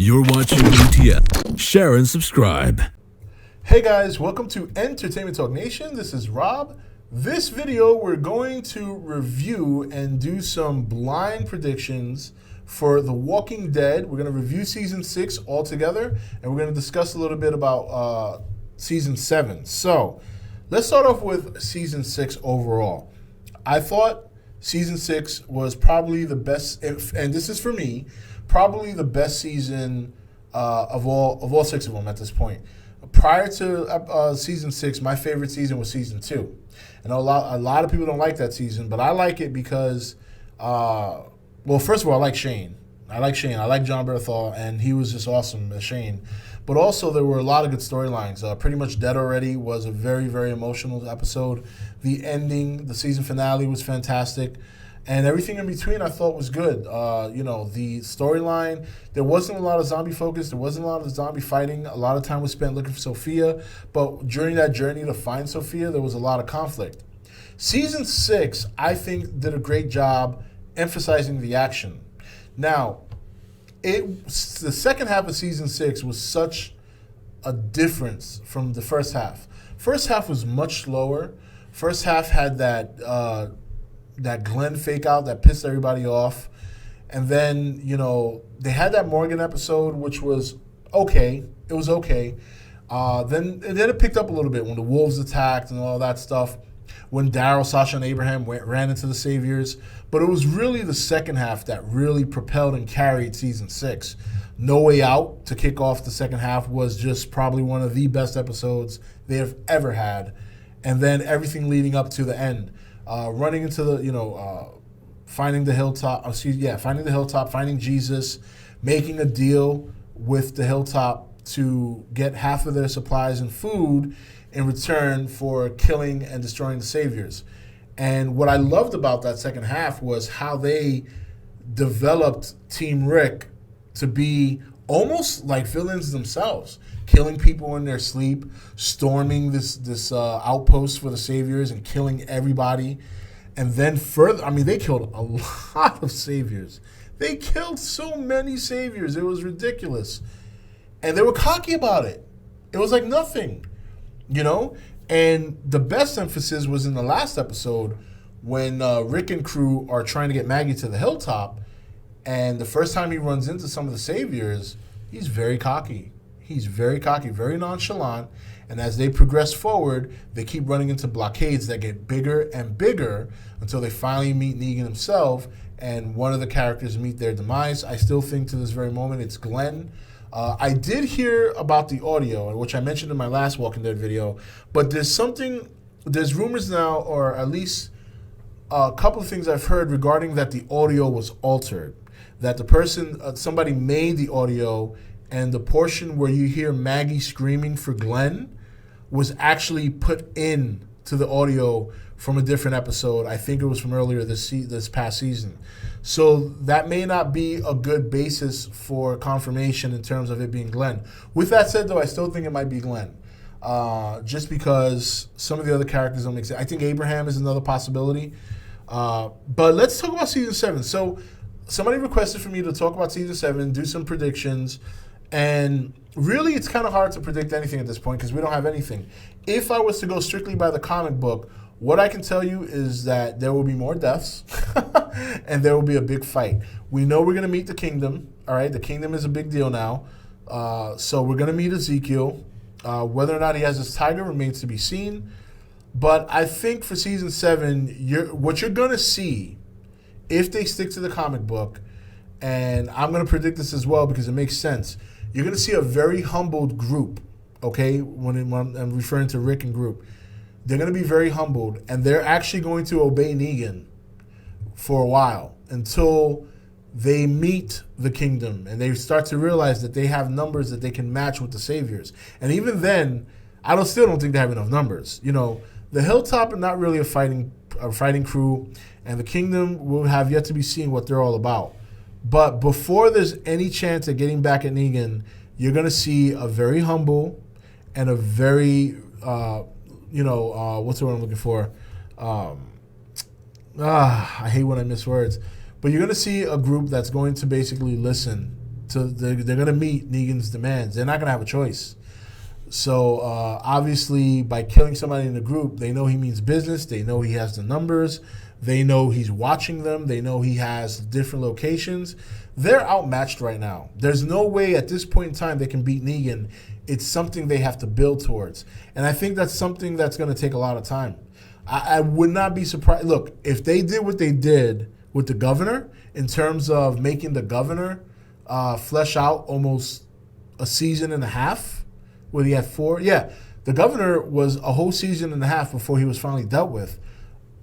You're watching E.T.N. Share and subscribe. Hey guys, welcome to Entertainment Talk Nation. This is Rob. This video, we're going to review and do some blind predictions for The Walking Dead. We're going to review Season 6 all together, and we're going to discuss a little bit about Season 7. So, let's start off with Season 6 overall. I thought Season 6 was probably the best, and this is for me, probably the best season of all six of them at this point. Prior to Season 6, my favorite season was Season 2. And a lot of people don't like that season, but I like it because, well, first of all, I like Shane. I like John Berthal, and he was just awesome as Shane. But also, there were a lot of good storylines. Pretty Much Dead Already was a very, very emotional episode. The ending, the season finale was fantastic. And everything in between I thought was good. The storyline, there wasn't a lot of zombie focus. There wasn't a lot of zombie fighting. A lot of time was spent looking for Sophia. But during that journey to find Sophia, there was a lot of conflict. Season 6, I think, did a great job emphasizing the action. Now, the second half of Season 6 was such a difference from the first half. First half was much slower. First half had that Glenn fake out that pissed everybody off. And then, they had that Morgan episode, which was okay. It was okay. Then it picked up a little bit when the wolves attacked and all that stuff. When Daryl, Sasha, and Abraham ran into the Saviors. But it was really the second half that really propelled and carried Season 6. No Way Out to kick off the second half was just probably one of the best episodes they have ever had. And then everything leading up to the end. Running into the, finding the hilltop, finding Jesus, making a deal with the hilltop to get half of their supplies and food in return for killing and destroying the Saviors. And what I loved about that second half was how they developed Team Rick to be almost like villains themselves, killing people in their sleep, storming this outpost for the Saviors and killing everybody. And then further, they killed a lot of Saviors. They killed so many Saviors. It was ridiculous. And they were cocky about it. It was like nothing, And the best emphasis was in the last episode when Rick and crew are trying to get Maggie to the hilltop. And the first time he runs into some of the Saviors, he's very cocky. He's very cocky, very nonchalant. And as they progress forward, they keep running into blockades that get bigger and bigger until they finally meet Negan himself, and one of the characters meet their demise. I still think to this very moment it's Glenn. I did hear about the audio, which I mentioned in my last Walking Dead video, but there's rumors now, or at least a couple of things I've heard regarding that the audio was altered. That the person, somebody made the audio, and the portion where you hear Maggie screaming for Glenn was actually put in to the audio from a different episode. I think it was from earlier this past season. So that may not be a good basis for confirmation in terms of it being Glenn. With that said, though, I still think it might be Glenn. Just because some of the other characters don't make sense. I think Abraham is another possibility. But let's talk about Season 7. So somebody requested for me to talk about Season 7, do some predictions. And really, it's kind of hard to predict anything at this point because we don't have anything. If I was to go strictly by the comic book, what I can tell you is that there will be more deaths and there will be a big fight. We know we're going to meet the Kingdom. All right, the Kingdom is a big deal now. So we're going to meet Ezekiel. Whether or not he has his tiger remains to be seen. But I think for Season 7, what you're going to see, if they stick to the comic book, and I'm going to predict this as well because it makes sense, you're going to see a very humbled group, okay, when I'm referring to Rick and group. They're going to be very humbled, and they're actually going to obey Negan for a while until they meet the Kingdom, and they start to realize that they have numbers that they can match with the Saviors. And even then, I still don't think they have enough numbers. The Hilltop are not really a fighting crew, and the Kingdom will have yet to be seen what they're all about. But before there's any chance of getting back at Negan, you're going to see a very humble and a very, what's the word I'm looking for? I hate when I miss words. But you're going to see a group that's going to basically listen they're going to meet Negan's demands. They're not going to have a choice. So obviously, by killing somebody in the group, they know he means business. They know he has the numbers. They know he's watching them. They know he has different locations. They're outmatched right now. There's no way at this point in time they can beat Negan. It's something they have to build towards. And I think that's something that's going to take a lot of time. I would not be surprised. Look, if they did what they did with the governor in terms of making the governor flesh out almost a season and a half, where he had 4. Yeah, the governor was a whole season and a half before he was finally dealt with.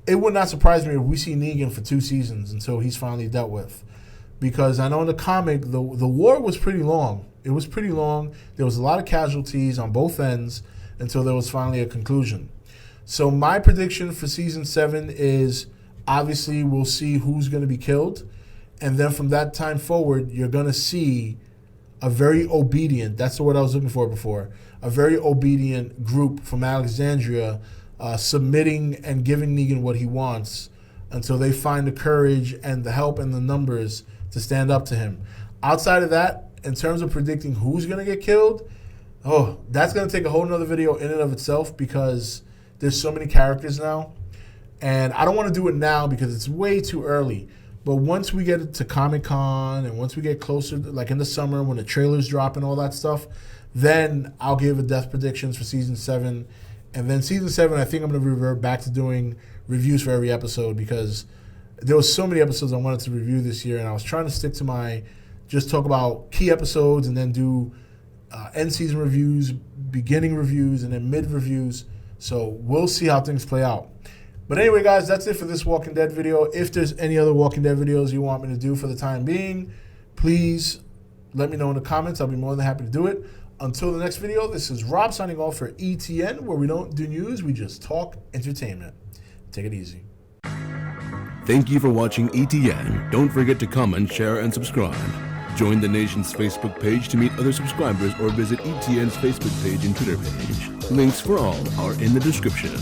It would not surprise me if we see Negan for 2 seasons until he's finally dealt with. Because I know in the comic, the war was pretty long. It was pretty long. There was a lot of casualties on both ends until there was finally a conclusion. So my prediction for season 7 is obviously we'll see who's going to be killed. And then from that time forward, you're going to see a very obedient, that's the word I was looking for before, a very obedient group from Alexandria submitting and giving Negan what he wants until they find the courage and the help and the numbers to stand up to him. Outside of that, in terms of predicting who's going to get killed, that's going to take a whole nother video in and of itself because there's so many characters now. And I don't want to do it now because it's way too early. But once we get to Comic-Con and once we get closer, like in the summer when the trailers drop and all that stuff, then I'll give a death predictions for season 7. And then season 7, I think I'm going to revert back to doing reviews for every episode because there was so many episodes I wanted to review this year, and I was trying to stick to my just talk about key episodes and then do end season reviews, beginning reviews, and then mid reviews. So we'll see how things play out. But anyway, guys, that's it for this Walking Dead video. If there's any other Walking Dead videos you want me to do for the time being, please let me know in the comments. I'll be more than happy to do it. Until the next video, this is Rob signing off for E.T.N, where we don't do news, we just talk entertainment. Take it easy. Thank you for watching E.T.N. Don't forget to comment, share, and subscribe. Join the nation's Facebook page to meet other subscribers or visit E.T.N's Facebook page and Twitter page. Links for all are in the description.